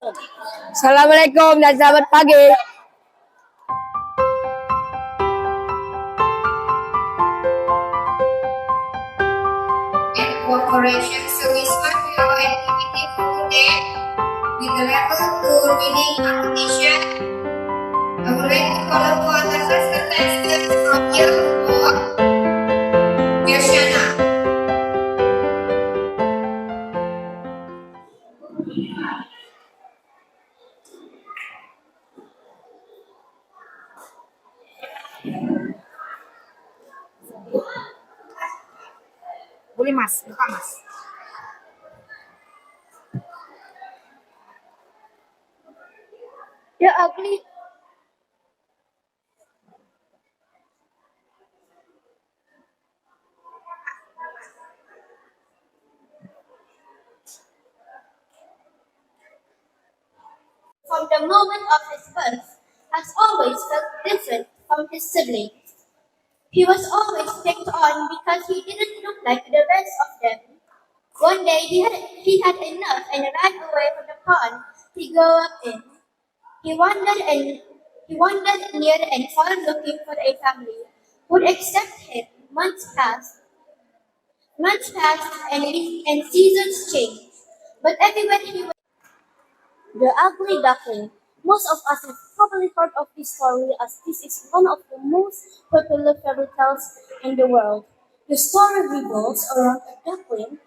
Assalamualaikum dan selamat pagi. And cooperation service manual activity for today with the level 2 reading application. I would like to call upon the first contestant from year 4, Gershana. Boleh mas, buka mas. The ugly from the moment of his birth has always felt different from his siblings. He was always picked on because he didn't look like the rest of them. One day he had enough and ran away from the pond he grew up in. He wandered near and far looking for a family who would accept him. Months passed and seasons changed. But everywhere he went, the ugly duckling. Most of us have probably heard of this story as this is one of the most popular fairy tales in the world. The story revolves around a duckling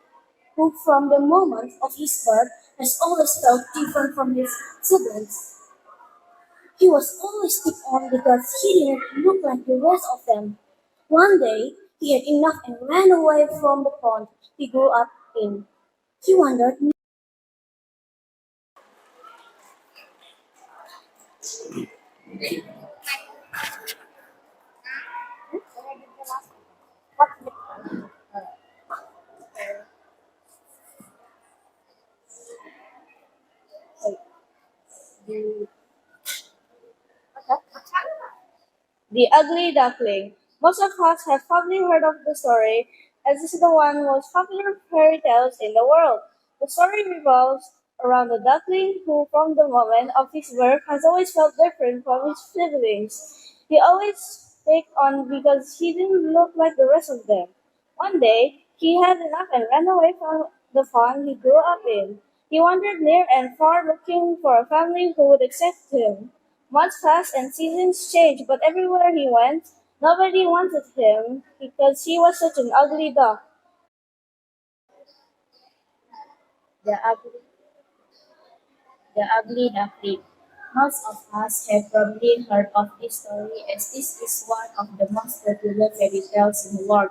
who from the moment of his birth has always felt different from his siblings. He was always picked on because he didn't look like the rest of them. One day, he had enough and ran away from the pond he grew up in. He wondered. The Ugly Duckling. Most of us have probably heard of the story, as this is the one most popular fairy tales in the world. The story revolves around a duckling who, from the moment of his birth, has always felt different from his siblings. He always picked on because he didn't look like the rest of them. One day, he had enough and ran away from the pond he grew up in. He wandered near and far looking for a family who would accept him. Months passed and seasons changed, but everywhere he went, nobody wanted him because he was such an ugly duck. The ugly, the ugly duckling. Most of us have probably heard of this story as this is one of the most popular fairy tales in the world.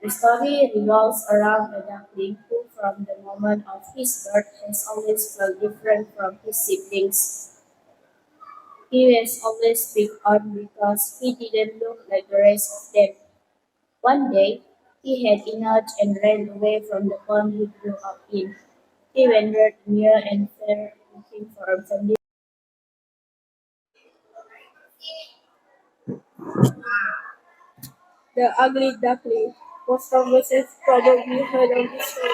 The story revolves around a duckling who, from the moment of his birth, has always felt different from his siblings. He was always picked on because he didn't look like the rest of them. One day, he had enough and ran away from the pond he grew up in. He wandered near and far looking for a family. The Ugly Duckling. Most of us have probably heard of this story.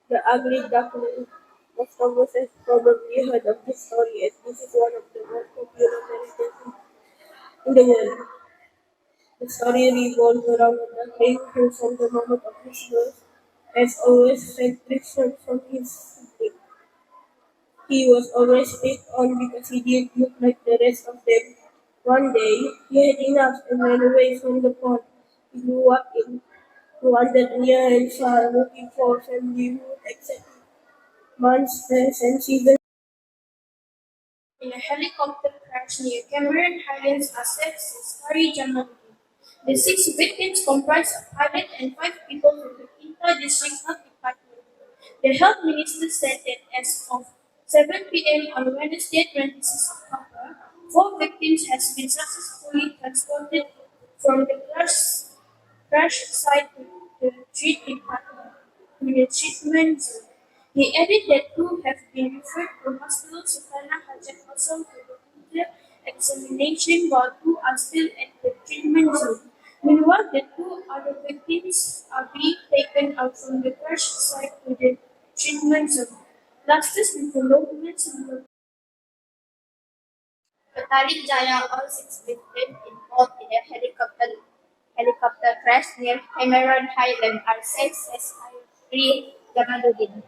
The Ugly Duckling. Most of us have probably heard of this story as this is one of the most popular fairy tales in the world. The story revolves around a duckling who, from the moment of his birth, has always felt different from his siblings. He was always picked on because he didn't look like the rest of them. One day, he had enough and ran away from the pond he grew up in. He wandered near and far, looking for a family who would accept him. Months passed and seasons. In a helicopter crash near Cameron Highlands, Essex, the story January. The 6 victims comprised a pilot and 5 people from the inter-district health department. The health minister said that as of 7 p.m. on Wednesday, 26 October, 4 victims has been successfully transported from the crash site to the treatment zone. He added that 2 have been referred to Hospital Sultana Hajat Hosam for the further examination while 2 are still at the treatment zone. Meanwhile, the two other victims are being taken out from the crash site to the treatment zone. Lastest with the documents and the Petaling Jaya, all six victims involved in a helicopter crash near Cameron Highland are safe as Irene Jamaluddin.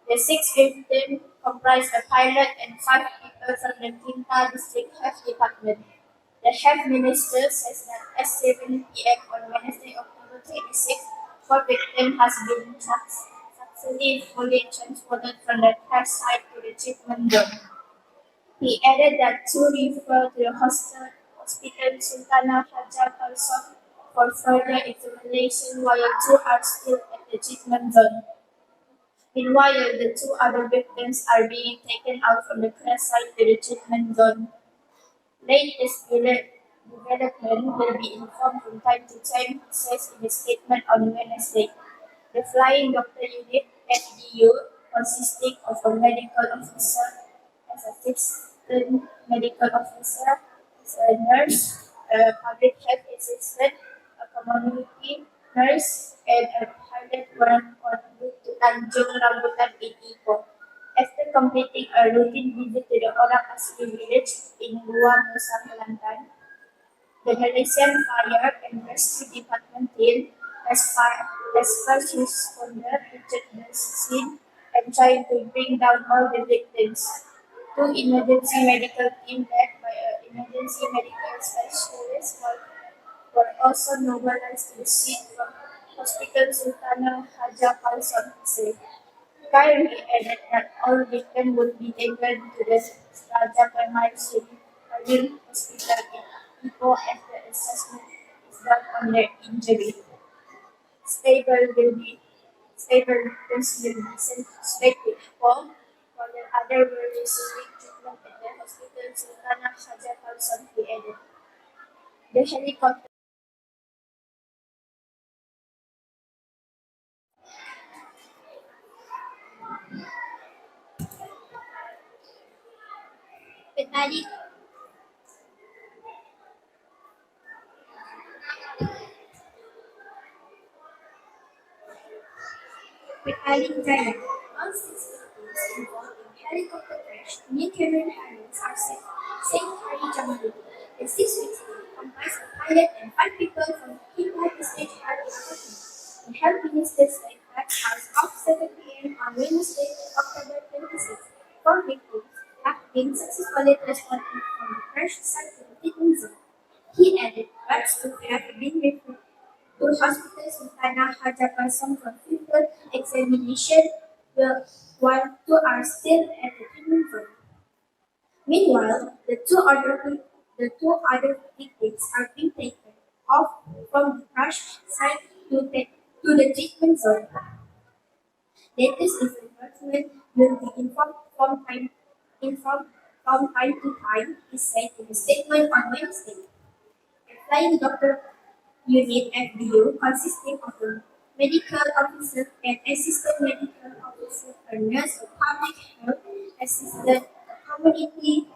The six victims comprise a pilot and five people from the Kinta District Health Department. The Health Minister says that at 7 p.m. on Wednesday, October 26, four victims has been successfully transported from the crash site to the treatment zone. He added that two refer to the hospital Sultana Hajar Kalsov for further examination while two are still at the treatment zone. Meanwhile, the two other victims are being taken out from the crash site to the treatment zone. Latest development will be informed from time to time, he says in a statement on Wednesday. The Flying Doctor Unit (FDU), consisting of a medical officer, as assistant medical officer, as a nurse, a public health assistant, a community nurse, and a pilot were on route to Tanjung Rambutan in Ipoh. After completing a routine visit to the Orang Asli village in Gua Nusa Kelantan, the Malaysian Fire and Rescue Department team as first responder reached the scene and tried to bring down all the victims. Two emergency medical teams led by an emergency medical specialist were also mobilized to the scene from Hospital Sultana Haja Palson Hussein. Kyrie added that all victims would be taken to the Raja Primary Civil Hospital in Ipoh after assessment is done on their injury. Stable will be stable victims will be sent straight to Ipoh, while the other were receiving treatment at the hospital Sultana Haja Kalson, he added. The helicopter Petali Petaling Jaya. All six victims involved in helicopter crash near Cameron Highlands are safe. Saint Hari Jamaluddin. The six victims comprise a pilot and five people from the Kinta District Health Department. The Health Minister said that as of 7 p.m. on Wednesday, October 26, four victims have been successfully transported from the crash site to the treatment zone. He added that two have been referred to hospitals in Tanah Hajar Kasam for physical examination, while two are still at the treatment zone. Meanwhile, the two other victims are being taken off from the crash site to the treatment zone. Latest development will be informed from time to time, he said in a statement on Wednesday. A flying doctor unit (FDU) consisting of a medical officer and assistant medical officer, a nurse, a public health assistant, a community